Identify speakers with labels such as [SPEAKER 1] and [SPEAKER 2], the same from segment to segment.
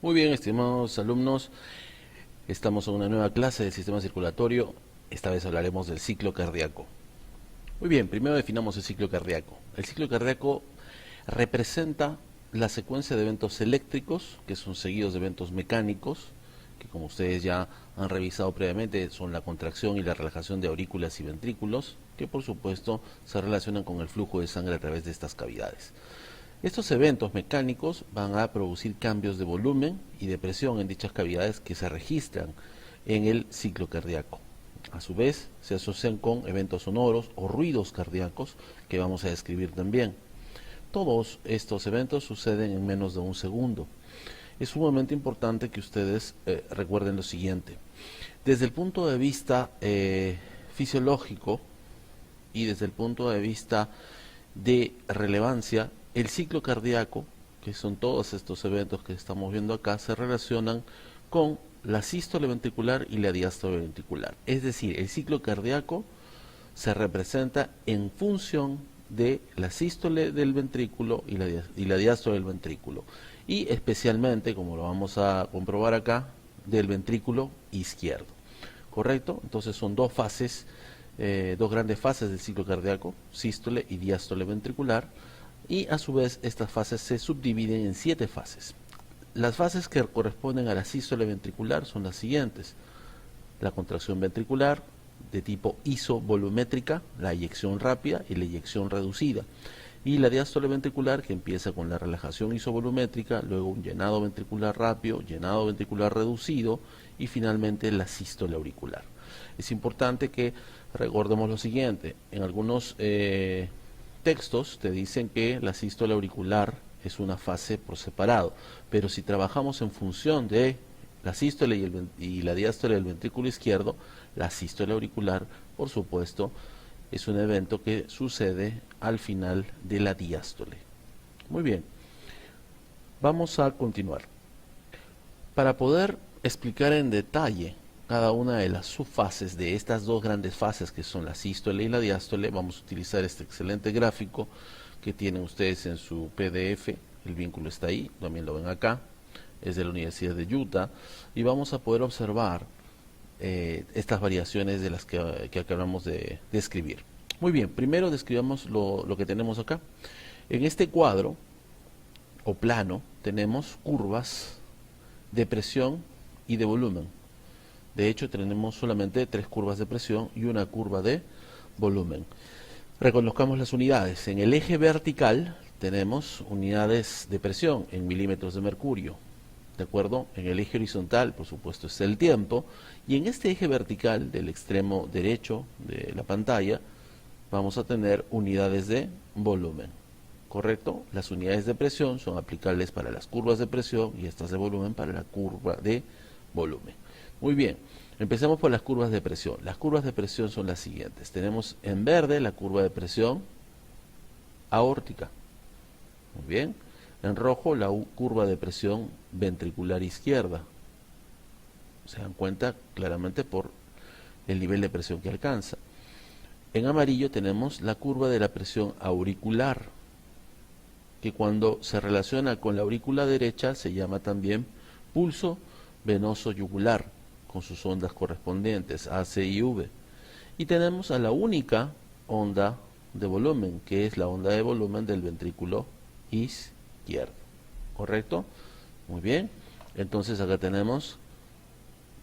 [SPEAKER 1] Muy bien, estimados alumnos, estamos en una nueva clase del sistema circulatorio. Esta vez hablaremos del ciclo cardíaco. Muy bien, primero definamos el ciclo cardíaco. El ciclo cardíaco representa la secuencia de eventos eléctricos, que son seguidos de eventos mecánicos, que como ustedes ya han revisado previamente, son la contracción y la relajación de aurículas y ventrículos, que por supuesto se relacionan con el flujo de sangre a través de estas cavidades. Estos eventos mecánicos van a producir cambios de volumen y de presión en dichas cavidades que se registran en el ciclo cardíaco. A su vez, se asocian con eventos sonoros o ruidos cardíacos que vamos a describir también. Todos estos eventos suceden en menos de un segundo. Es sumamente importante que ustedes recuerden lo siguiente. Desde el punto de vista fisiológico y desde el punto de vista de relevancia, el ciclo cardíaco, que son todos estos eventos que estamos viendo acá, se relacionan con la sístole ventricular y la diástole ventricular. Es decir, el ciclo cardíaco se representa en función de la sístole del ventrículo y la diástole del ventrículo. Y especialmente, como lo vamos a comprobar acá, del ventrículo izquierdo. ¿Correcto? Entonces son dos fases, dos grandes fases del ciclo cardíaco, sístole y diástole ventricular. Y a su vez estas fases se subdividen en 7 fases. Las fases que corresponden a la sístole ventricular son las siguientes: la contracción ventricular de tipo isovolumétrica, la eyección rápida y la eyección reducida, y la diástole ventricular, que empieza con la relajación isovolumétrica, luego un llenado ventricular rápido, llenado ventricular reducido y finalmente la sístole auricular. Es importante que recordemos lo siguiente: en algunos textos te dicen que la sístole auricular es una fase por separado, pero si trabajamos en función de la sístole y la diástole del ventrículo izquierdo, la sístole auricular, por supuesto, es un evento que sucede al final de la diástole. Muy bien, vamos a continuar. Para poder explicar en detalle cada una de las subfases de estas dos grandes fases que son la sístole y la diástole, vamos a utilizar este excelente gráfico que tienen ustedes en su PDF. El vínculo está ahí, también lo ven acá, es de la Universidad de Utah, y vamos a poder observar estas variaciones de las que acabamos de describir. Muy bien, primero describamos lo que tenemos acá. En este cuadro o plano tenemos curvas de presión y de volumen. De hecho, tenemos solamente 3 curvas de presión y una curva de volumen. Reconozcamos las unidades. En el eje vertical tenemos unidades de presión en milímetros de mercurio. ¿De acuerdo? En el eje horizontal, por supuesto, es el tiempo. Y en este eje vertical del extremo derecho de la pantalla vamos a tener unidades de volumen. ¿Correcto? Las unidades de presión son aplicables para las curvas de presión y estas de volumen para la curva de volumen. Muy bien, empecemos por las curvas de presión. Las curvas de presión son las siguientes. Tenemos en verde la curva de presión aórtica. Muy bien. En rojo la curva de presión ventricular izquierda. Se dan cuenta claramente por el nivel de presión que alcanza. En amarillo tenemos la curva de la presión auricular, que cuando se relaciona con la aurícula derecha se llama también pulso venoso yugular, con sus ondas correspondientes, A, C y V. Y tenemos a la única onda de volumen, que es la onda de volumen del ventrículo izquierdo. ¿Correcto? Muy bien. Entonces acá tenemos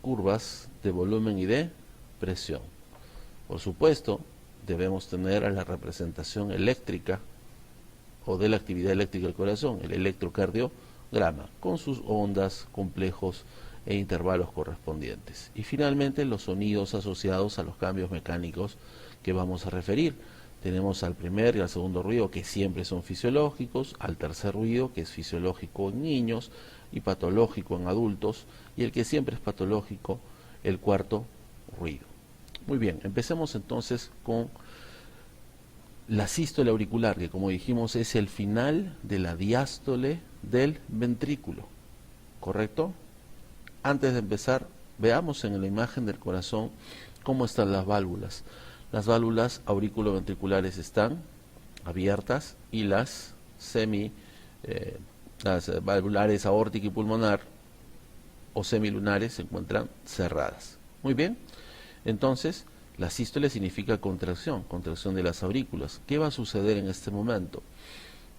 [SPEAKER 1] curvas de volumen y de presión. Por supuesto, debemos tener a la representación eléctrica o de la actividad eléctrica del corazón, el electrocardiograma, con sus ondas, complejos e intervalos correspondientes. Y finalmente los sonidos asociados a los cambios mecánicos que vamos a referir. Tenemos al primer y al segundo ruido, que siempre son fisiológicos, al tercer ruido, que es fisiológico en niños y patológico en adultos, y el que siempre es patológico, el cuarto ruido. Muy bien, empecemos entonces con la sístole auricular, que como dijimos es el final de la diástole del ventrículo. ¿Correcto? Antes de empezar, veamos en la imagen del corazón cómo están las válvulas. Las válvulas auriculoventriculares están abiertas y las valvulares aórtica y pulmonar o semilunares se encuentran cerradas. Muy bien, entonces la sístole significa contracción, contracción de las aurículas. ¿Qué va a suceder en este momento?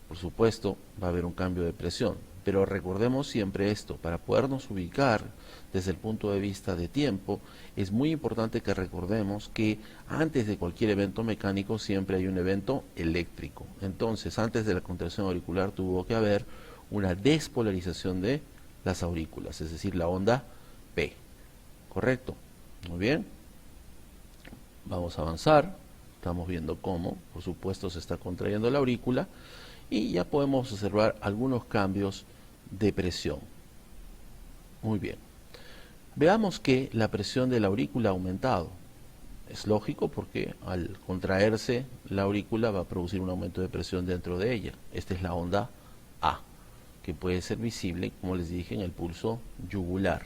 [SPEAKER 1] Por supuesto, va a haber un cambio de presión, pero recordemos siempre esto, para podernos ubicar desde el punto de vista de tiempo, es muy importante que recordemos que antes de cualquier evento mecánico siempre hay un evento eléctrico. Entonces, antes de la contracción auricular tuvo que haber una despolarización de las aurículas, es decir, la onda P. ¿Correcto? Muy bien. Vamos a avanzar. Estamos viendo cómo, por supuesto, se está contrayendo la aurícula y ya podemos observar algunos cambios de presión. Muy bien. Veamos que la presión de la aurícula ha aumentado. Es lógico porque al contraerse la aurícula va a producir un aumento de presión dentro de ella. Esta es la onda A, que puede ser visible, como les dije, en el pulso yugular.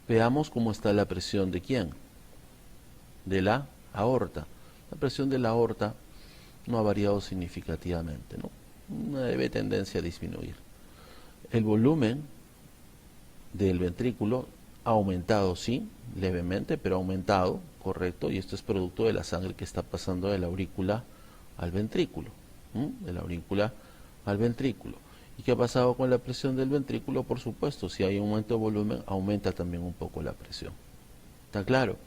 [SPEAKER 1] Veamos cómo está la presión de ¿quién? De la aorta. La presión de la aorta no ha variado significativamente, ¿no? Una leve tendencia a disminuir. El volumen del ventrículo ha aumentado, sí, levemente, pero ha aumentado, correcto, y esto es producto de la sangre que está pasando de la aurícula al ventrículo, de la aurícula al ventrículo. ¿Y qué ha pasado con la presión del ventrículo? Por supuesto, si hay aumento de volumen, aumenta también un poco la presión. ¿Está claro?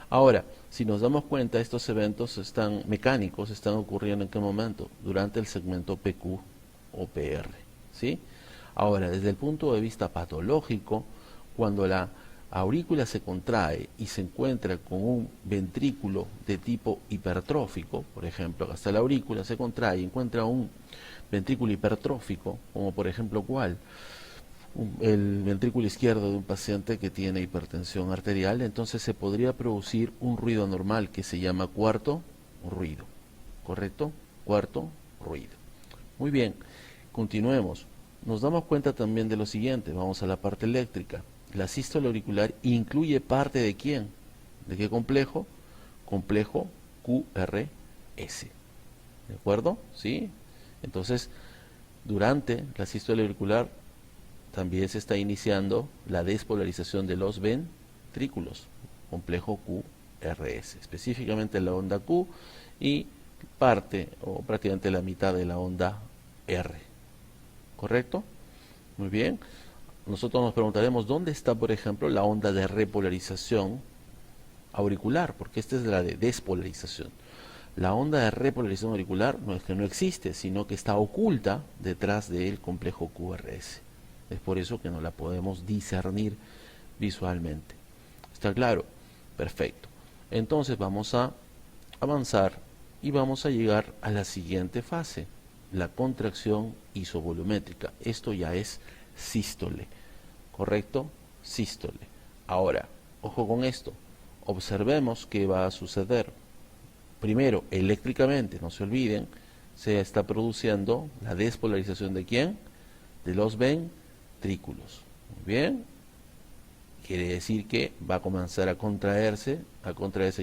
[SPEAKER 1] Ahora, si nos damos cuenta, estos eventos mecánicos están ocurriendo ¿en qué momento? Durante el segmento PQ o PR, ¿sí? Ahora, desde el punto de vista patológico, cuando la aurícula se contrae y se encuentra con un ventrículo de tipo hipertrófico, por ejemplo, hasta la aurícula se contrae y encuentra un ventrículo hipertrófico, como por ejemplo, ¿cuál? El ventrículo izquierdo de un paciente que tiene hipertensión arterial, entonces se podría producir un ruido anormal que se llama cuarto ruido, ¿correcto? Cuarto ruido. Muy bien, continuemos. Nos damos cuenta también de lo siguiente, vamos a la parte eléctrica. La sístole auricular incluye parte de ¿quién? ¿De qué complejo? Complejo QRS. ¿De acuerdo? ¿Sí? Entonces, durante la sístole auricular también se está iniciando la despolarización de los ventrículos, complejo QRS, específicamente la onda Q y parte o prácticamente la mitad de la onda R. ¿Correcto? Muy bien. Nosotros nos preguntaremos dónde está, por ejemplo, la onda de repolarización auricular, porque esta es la de despolarización. La onda de repolarización auricular no es que no existe, sino que está oculta detrás del complejo QRS. Es por eso que no la podemos discernir visualmente. ¿Está claro? Perfecto. Entonces vamos a avanzar y vamos a llegar a la siguiente fase, la contracción isovolumétrica. Esto ya es sístole. ¿Correcto? Sístole. Ahora, ojo con esto. Observemos qué va a suceder. Primero, eléctricamente, no se olviden, se está produciendo la despolarización de ¿quién? De los ventrículos. Muy bien. Quiere decir que va a comenzar a contraerse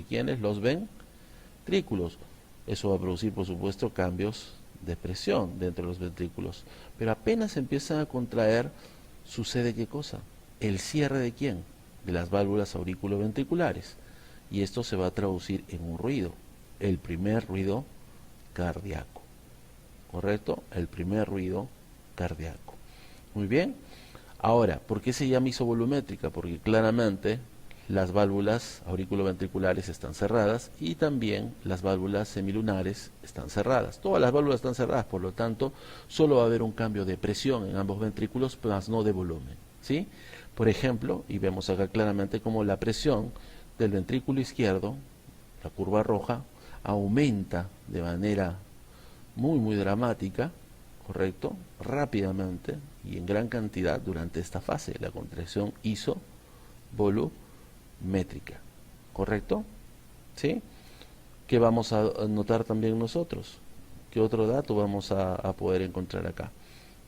[SPEAKER 1] ¿quiénes? Los ventrículos. Eso va a producir, por supuesto, cambios de presión dentro de los ventrículos. Pero apenas empiezan a contraer, sucede ¿qué cosa? El cierre de ¿quién? De las válvulas auriculoventriculares. Y esto se va a traducir en un ruido. El primer ruido cardíaco. ¿Correcto? El primer ruido cardíaco. Muy bien. Ahora, ¿por qué se llama isovolumétrica? Porque claramente las válvulas auriculoventriculares están cerradas y también las válvulas semilunares están cerradas. Todas las válvulas están cerradas, por lo tanto, solo va a haber un cambio de presión en ambos ventrículos, más no de volumen, ¿sí? Por ejemplo, y vemos acá claramente cómo la presión del ventrículo izquierdo, la curva roja, aumenta de manera muy dramática, ¿correcto? Rápidamente y en gran cantidad durante esta fase, la contracción isovolumétrica, ¿correcto? ¿Sí? ¿Qué vamos a notar también nosotros? ¿Qué otro dato vamos a poder encontrar acá?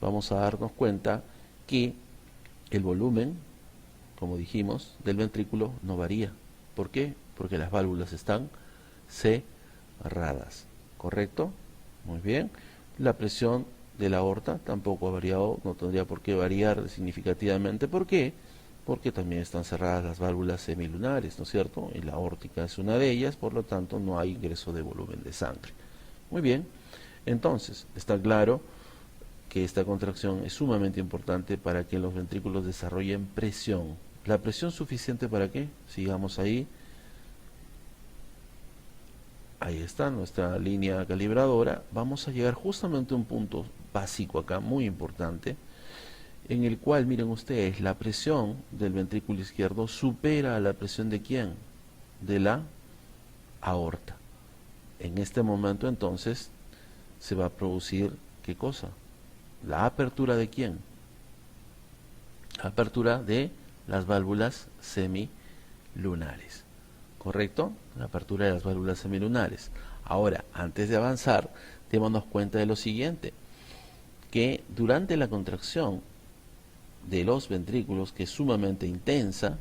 [SPEAKER 1] Vamos a darnos cuenta que el volumen, como dijimos, del ventrículo no varía. ¿Por qué? Porque las válvulas están cerradas, ¿correcto? Muy bien. La presión de la aorta tampoco ha variado, no tendría por qué variar significativamente. ¿Por qué? porque también están cerradas las válvulas semilunares, ¿no es cierto? Y la aórtica es una de ellas, por lo tanto no hay ingreso de volumen de sangre. Muy bien, entonces está claro que esta contracción es sumamente importante para que los ventrículos desarrollen presión. ¿La presión suficiente para qué? Sigamos ahí. Ahí está nuestra línea calibradora. Vamos a llegar justamente a un punto básico acá, muy importante, en el cual, miren ustedes, la presión del ventrículo izquierdo supera a la presión de ¿quién? De la aorta. En este momento, entonces, se va a producir, ¿qué cosa? La apertura de ¿quién? La apertura de las válvulas semilunares. ¿Correcto? La apertura de las válvulas semilunares. Ahora, antes de avanzar, démonos cuenta de lo siguiente, que durante la contracción de los ventrículos, que es sumamente intensa,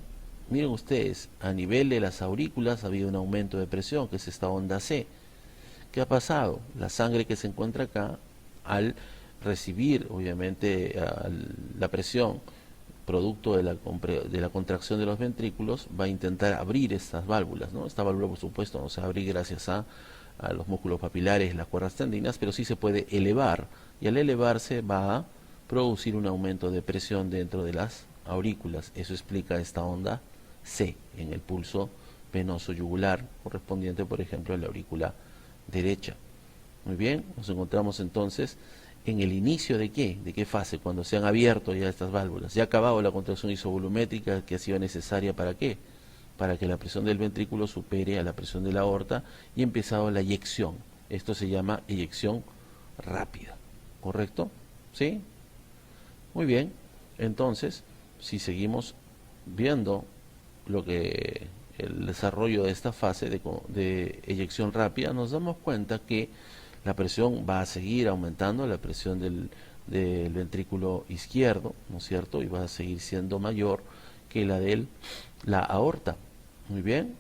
[SPEAKER 1] miren ustedes, a nivel de las aurículas ha habido un aumento de presión, que es esta onda C. ¿Qué ha pasado? La sangre que se encuentra acá, al recibir obviamente la presión producto de la contracción de los ventrículos, va a intentar abrir estas válvulas, ¿no? Esta válvula, por supuesto, no se va a abrir gracias a los músculos papilares, las cuerdas tendinas, pero sí se puede elevar, y al elevarse va a producir un aumento de presión dentro de las aurículas. Eso explica esta onda C en el pulso venoso yugular, correspondiente, por ejemplo, a la aurícula derecha. Muy bien, nos encontramos entonces en el inicio de ¿qué? ¿De qué fase? Cuando se han abierto ya estas válvulas. Ya ha acabado la contracción isovolumétrica que ha sido necesaria ¿para qué? Para que la presión del ventrículo supere a la presión de la aorta, y ha empezado la eyección. Esto se llama eyección rápida. ¿Correcto? ¿Sí? Muy bien. Entonces, si seguimos viendo lo que el desarrollo de esta fase de eyección rápida, nos damos cuenta que la presión va a seguir aumentando, la presión del ventrículo izquierdo, ¿no es cierto? Y va a seguir siendo mayor que la de la aorta. Muy bien,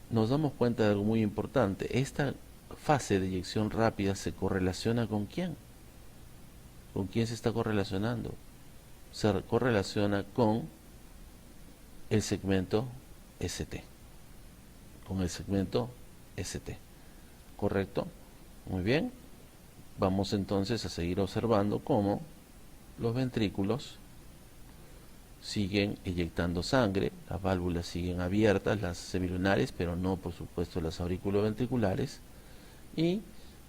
[SPEAKER 1] nos damos cuenta de algo muy importante. Esta fase de eyección rápida se correlaciona ¿con quién? ¿Con quién se está correlacionando? Se correlaciona con el segmento ST. Con el segmento ST. ¿Correcto? Muy bien, vamos entonces a seguir observando cómo los ventrículos siguen eyectando sangre, las válvulas siguen abiertas, las semilunares, pero no por supuesto las auriculoventriculares, y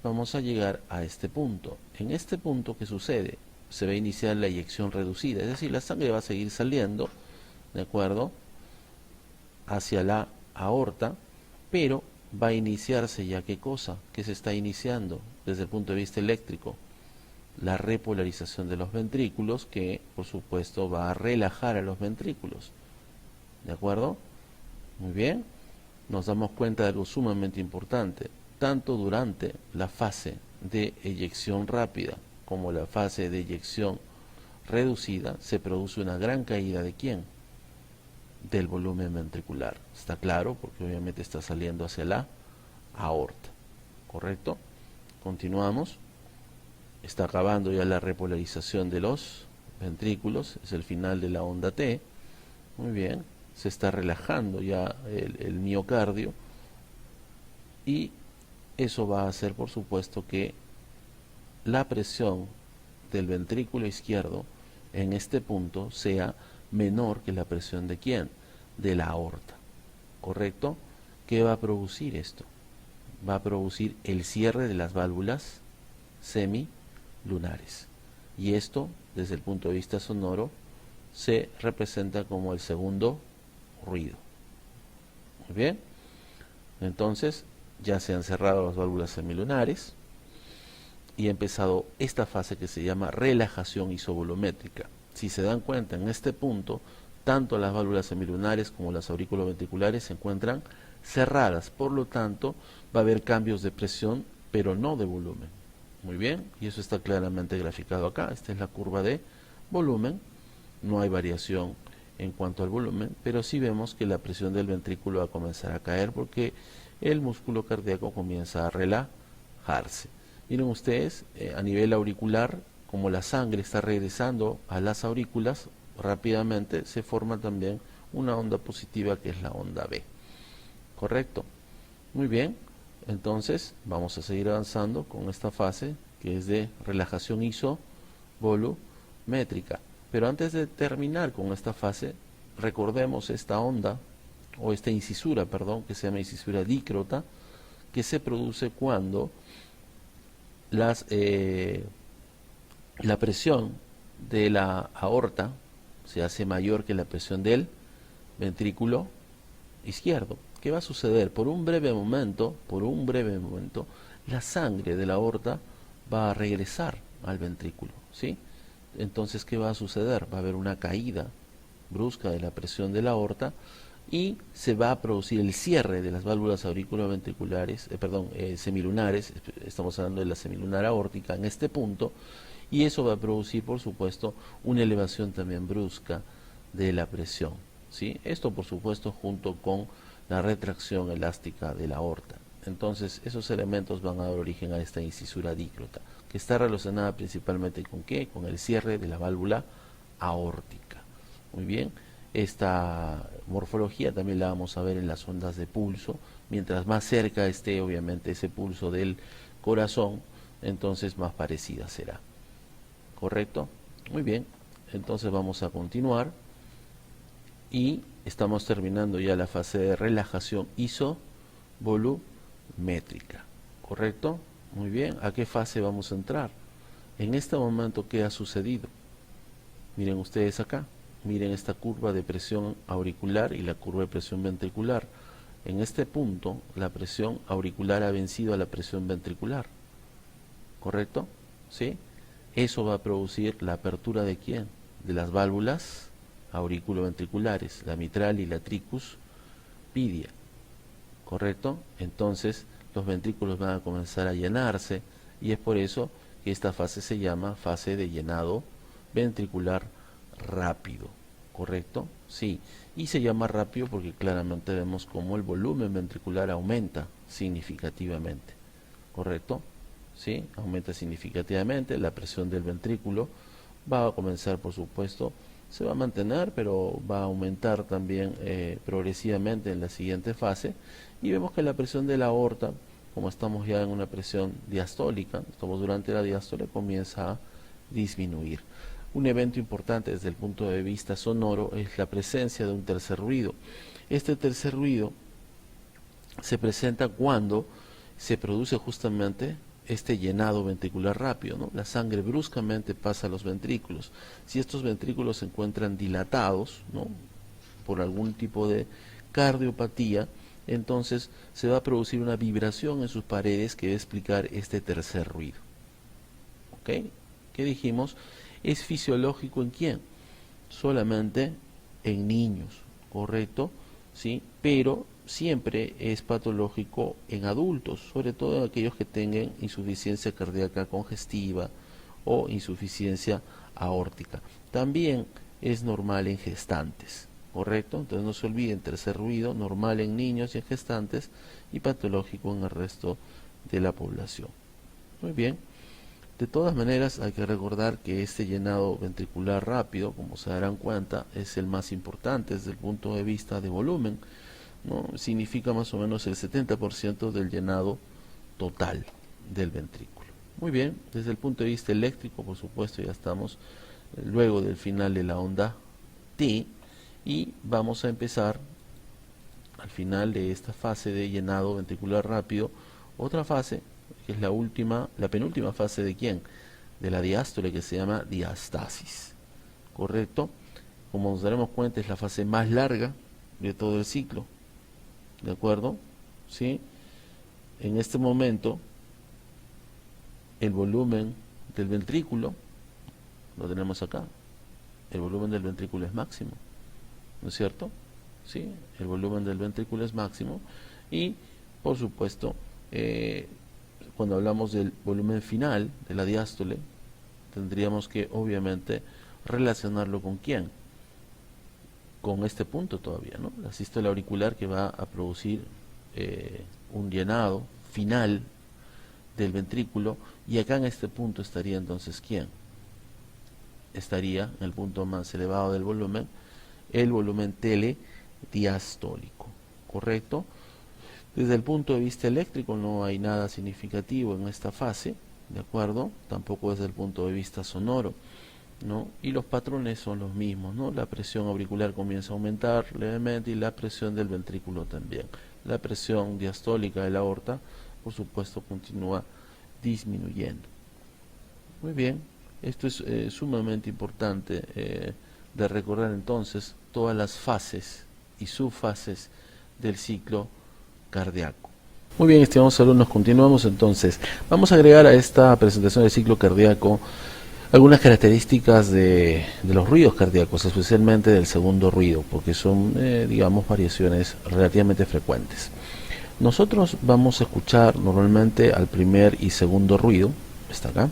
[SPEAKER 1] vamos a llegar a este punto. En este punto, ¿qué sucede? Se va a iniciar la eyección reducida, es decir, la sangre va a seguir saliendo, ¿de acuerdo?, hacia la aorta, pero va a iniciarse ya ¿qué cosa? ¿Qué se está iniciando desde el punto de vista eléctrico? La repolarización de los ventrículos, que por supuesto va a relajar a los ventrículos. ¿De acuerdo? Muy bien. Nos damos cuenta de algo sumamente importante. Tanto durante la fase de eyección rápida como la fase de eyección reducida se produce una gran caída ¿de quién? Del volumen ventricular. ¿Está claro? Porque obviamente está saliendo hacia la aorta. ¿Correcto? Continuamos. Está acabando ya la repolarización de los ventrículos. Es el final de la onda T. Muy bien. Se está relajando ya el miocardio. Y eso va a hacer, por supuesto, que la presión del ventrículo izquierdo en este punto sea menor que la presión de ¿quién? De la aorta. ¿Correcto? ¿Qué va a producir esto? Va a producir el cierre de las válvulas semilunares. Y esto, desde el punto de vista sonoro, se representa como el segundo ruido. Muy bien. Entonces, ya se han cerrado las válvulas semilunares y ha empezado esta fase que se llama relajación isovolumétrica. Si se dan cuenta, en este punto, tanto las válvulas semilunares como las auriculoventriculares se encuentran cerradas. Por lo tanto, va a haber cambios de presión, pero no de volumen. Muy bien, y eso está claramente graficado acá. Esta es la curva de volumen. No hay variación en cuanto al volumen, pero sí vemos que la presión del ventrículo va a comenzar a caer porque el músculo cardíaco comienza a relajarse. Miren ustedes, a nivel auricular, como la sangre está regresando a las aurículas, rápidamente se forma también una onda positiva que es la onda B. ¿Correcto? Muy bien, entonces vamos a seguir avanzando con esta fase que es de relajación isovolumétrica. Pero antes de terminar con esta fase, recordemos esta onda, o esta incisura, perdón, que se llama incisura dícrota, que se produce cuando la presión de la aorta se hace mayor que la presión del ventrículo izquierdo. ¿Qué va a suceder? Por un breve momento, la sangre de la aorta va a regresar al ventrículo, ¿sí? Entonces, ¿qué va a suceder? Va a haber una caída brusca de la presión de la aorta y se va a producir el cierre de las válvulas auriculoventriculares, semilunares, estamos hablando de la semilunar aórtica en este punto, y eso va a producir, por supuesto, una elevación también brusca de la presión, ¿sí? Esto, por supuesto, junto con la retracción elástica de la aorta. Entonces, esos elementos van a dar origen a esta incisura dícrota, que está relacionada principalmente con ¿qué? Con el cierre de la válvula aórtica. Muy bien, esta morfología también la vamos a ver en las ondas de pulso. Mientras más cerca esté, obviamente, ese pulso del corazón, entonces más parecida será. ¿Correcto? Muy bien, entonces vamos a continuar y estamos terminando ya la fase de relajación isovolumétrica. ¿Correcto? Muy bien, ¿a qué fase vamos a entrar? En este momento, ¿qué ha sucedido? Miren ustedes acá, miren esta curva de presión auricular y la curva de presión ventricular. En este punto, la presión auricular ha vencido a la presión ventricular. ¿Correcto? ¿Sí? Eso va a producir la apertura ¿de quién? De las válvulas auriculoventriculares, la mitral y la tricus pidia. ¿Correcto? Entonces los ventrículos van a comenzar a llenarse y es por eso que esta fase se llama fase de llenado ventricular rápido. ¿Correcto? Sí. Y se llama rápido porque claramente vemos cómo el volumen ventricular aumenta significativamente. ¿Correcto? ¿Sí? Aumenta significativamente, la presión del ventrículo va a comenzar, por supuesto, se va a mantener, pero va a aumentar también progresivamente en la siguiente fase, y vemos que la presión de la aorta, como estamos ya en una presión diastólica, estamos durante la diástole, comienza a disminuir. Un evento importante desde el punto de vista sonoro es la presencia de un tercer ruido. Este tercer ruido se presenta cuando se produce justamente este llenado ventricular rápido, ¿no? La sangre bruscamente pasa a los ventrículos. Si estos ventrículos se encuentran dilatados, ¿no?, por algún tipo de cardiopatía, entonces se va a producir una vibración en sus paredes que va a explicar este tercer ruido. ¿Ok? ¿Qué dijimos? ¿Es fisiológico en quién? Solamente en niños, ¿correcto? ¿Sí? Pero siempre es patológico en adultos, sobre todo en aquellos que tengan insuficiencia cardíaca congestiva o insuficiencia aórtica. También es normal en gestantes, ¿correcto? Entonces no se olviden, tercer ruido, normal en niños y en gestantes y patológico en el resto de la población. Muy bien. De todas maneras, hay que recordar que este llenado ventricular rápido, como se darán cuenta, es el más importante desde el punto de vista de volumen, ¿no? Significa más o menos el 70% del llenado total del ventrículo. Muy bien, desde el punto de vista eléctrico, por supuesto, ya estamos luego del final de la onda T y vamos a empezar al final de esta fase de llenado ventricular rápido, otra fase que es la penúltima fase de quién, de la diástole, que se llama diastasis. ¿Correcto? Como nos daremos cuenta, es la fase más larga de todo el ciclo. ¿De acuerdo? ¿Sí? En este momento, el volumen del ventrículo, lo tenemos acá, el volumen del ventrículo es máximo, ¿no es cierto? ¿Sí? El volumen del ventrículo es máximo y, por supuesto, cuando hablamos del volumen final de la diástole, tendríamos que, obviamente, relacionarlo con quién, con este punto todavía, ¿no? La sístole auricular, que va a producir un llenado final del ventrículo, y acá en este punto estaría entonces ¿quién? estaría en el punto más elevado del volumen, el volumen telediastólico, ¿correcto? Desde el punto de vista eléctrico no hay nada significativo en esta fase, ¿de acuerdo? Tampoco desde el punto de vista sonoro, ¿no? Y los patrones son los mismos, ¿no? La presión auricular comienza a aumentar levemente y la presión del ventrículo también. La presión diastólica de la aorta, por supuesto, continúa disminuyendo. Muy bien, esto es sumamente importante de recordar entonces todas las fases y subfases del ciclo cardíaco. Muy bien, estimados alumnos, continuamos entonces. Vamos a agregar a esta presentación del ciclo cardíaco algunas características de los ruidos cardíacos, especialmente del segundo ruido, porque son, digamos, variaciones relativamente frecuentes. Nosotros vamos a escuchar normalmente al primer y segundo ruido, está acá,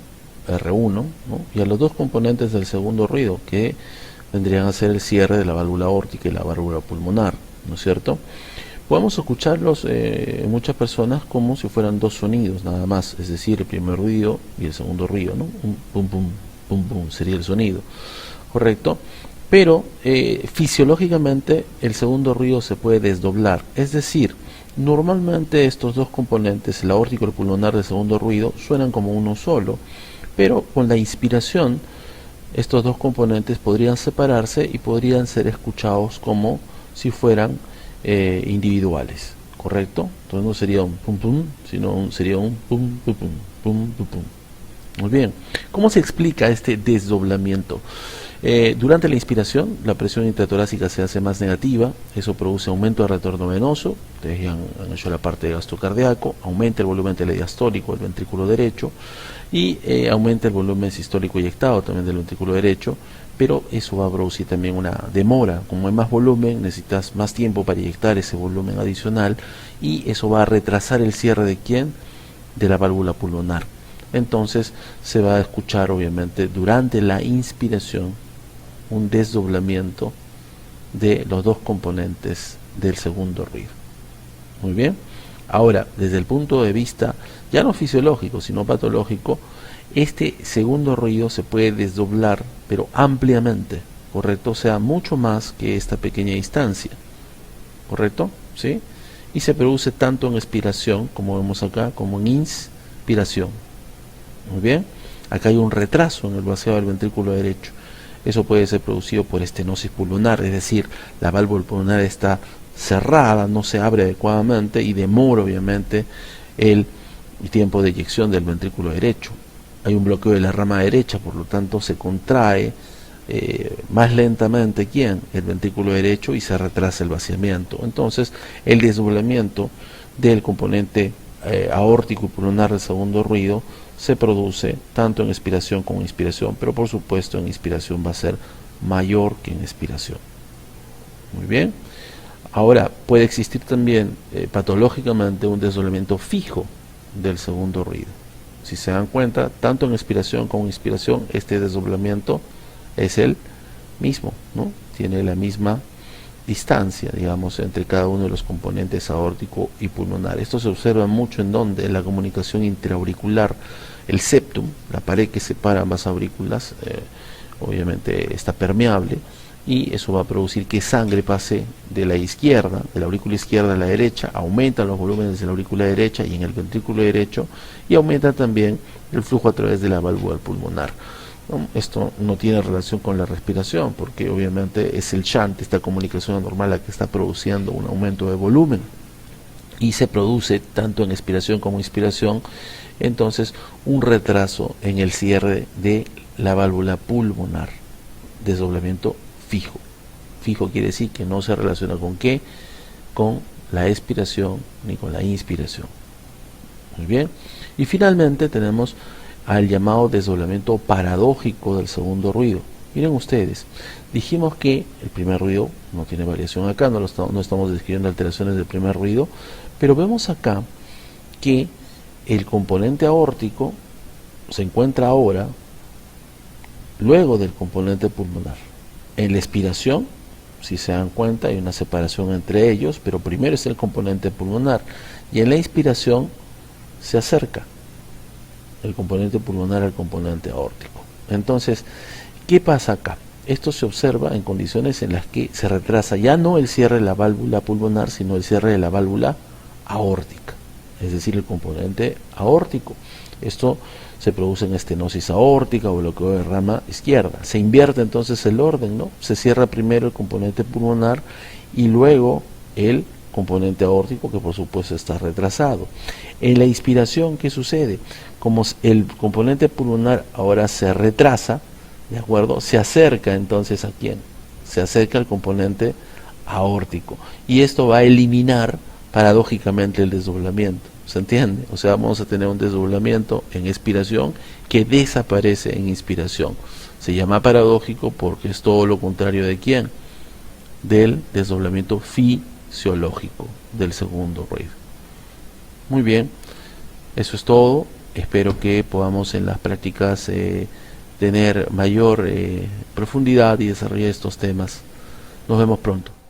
[SPEAKER 1] R1, ¿no? Y a los dos componentes del segundo ruido, que vendrían a ser el cierre de la válvula aórtica y la válvula pulmonar, ¿no es cierto? Podemos escucharlos en muchas personas como si fueran dos sonidos nada más, es decir, el primer ruido y el segundo ruido, ¿no? Un pum pum pum pum sería el sonido, ¿correcto? Pero fisiológicamente el segundo ruido se puede desdoblar, es decir, normalmente estos dos componentes, el aórtico y el pulmonar del segundo ruido, suenan como uno solo, pero con la inspiración estos dos componentes podrían separarse y podrían ser escuchados como si fueran individuales, ¿correcto? Entonces no sería un pum pum, sino sería un pum pum pum pum pum pum. Muy bien, ¿cómo se explica este desdoblamiento? Durante la inspiración, la presión intratorácica se hace más negativa, eso produce aumento del retorno venoso, ustedes ya han hecho la parte de gasto cardíaco, aumenta el volumen telediastólico del ventrículo derecho y aumenta el volumen sistólico eyectado también del ventrículo derecho, pero eso va a producir también una demora. Como hay más volumen, necesitas más tiempo para inyectar ese volumen adicional y eso va a retrasar el cierre de ¿quién? De la válvula pulmonar. Entonces se va a escuchar obviamente durante la inspiración un desdoblamiento de los dos componentes del segundo ruido. Muy bien. Ahora, desde el punto de vista ya no fisiológico, sino patológico, este segundo ruido se puede desdoblar, pero ampliamente, ¿correcto? O sea, mucho más que esta pequeña distancia, ¿correcto? ¿Sí? Y se produce tanto en expiración, como vemos acá, como en inspiración. Muy bien. Acá hay un retraso en el vaciado del ventrículo derecho. Eso puede ser producido por estenosis pulmonar, es decir, la válvula pulmonar está cerrada, no se abre adecuadamente y demora obviamente el tiempo de eyección del ventrículo derecho. Hay un bloqueo de la rama derecha, por lo tanto se contrae más lentamente ¿quién? El ventrículo derecho y se retrasa el vaciamiento. Entonces el desdoblamiento del componente aórtico y pulmonar del segundo ruido se produce tanto en expiración como en inspiración, pero por supuesto en inspiración va a ser mayor que en expiración. Muy bien. Ahora, puede existir también patológicamente un desdoblamiento fijo del segundo ruido. Si se dan cuenta, tanto en expiración como en inspiración, este desdoblamiento es el mismo, ¿no? Tiene la misma distancia, digamos, entre cada uno de los componentes aórtico y pulmonar. Esto se observa mucho en donde en la comunicación intraauricular, el septum, la pared que separa ambas aurículas, obviamente está permeable y eso va a producir que sangre pase de la izquierda, de la aurícula izquierda a la derecha, aumentan los volúmenes de la aurícula derecha y en el ventrículo derecho y aumenta también el flujo a través de la válvula pulmonar. Esto no tiene relación con la respiración porque obviamente es el shunt, esta comunicación anormal, la que está produciendo un aumento de volumen y se produce tanto en expiración como inspiración, entonces un retraso en el cierre de la válvula pulmonar, desdoblamiento fijo. Fijo quiere decir que no se relaciona con qué, con la expiración ni con la inspiración. Muy bien. Y finalmente tenemos al llamado desdoblamiento paradójico del segundo ruido. Miren ustedes, dijimos que el primer ruido no tiene variación acá, no estamos describiendo alteraciones del primer ruido, pero vemos acá que el componente aórtico se encuentra ahora luego del componente pulmonar. En la expiración, si se dan cuenta, hay una separación entre ellos, pero primero es el componente pulmonar y en la inspiración se acerca el componente pulmonar al componente aórtico. Entonces, ¿Qué pasa acá? Esto se observa en condiciones en las que se retrasa ya no el cierre de la válvula pulmonar, sino el cierre de la válvula aórtica, es decir, el componente aórtico. Esto se produce en estenosis aórtica o bloqueo de rama izquierda. Se invierte entonces el orden, ¿no? Se cierra primero el componente pulmonar y luego el componente aórtico, que por supuesto está retrasado. En la inspiración, ¿qué sucede? Como el componente pulmonar ahora se retrasa, ¿de acuerdo? Se acerca entonces ¿a quién? Se acerca al componente aórtico. Y esto va a eliminar paradójicamente el desdoblamiento. ¿Se entiende? O sea, vamos a tener un desdoblamiento en expiración que desaparece en inspiración. Se llama paradójico porque es todo lo contrario de ¿quién? Del desdoblamiento fisiológico del segundo RIF. Muy bien, eso es todo. Espero que podamos en las prácticas tener mayor profundidad y desarrollar estos temas. Nos vemos pronto.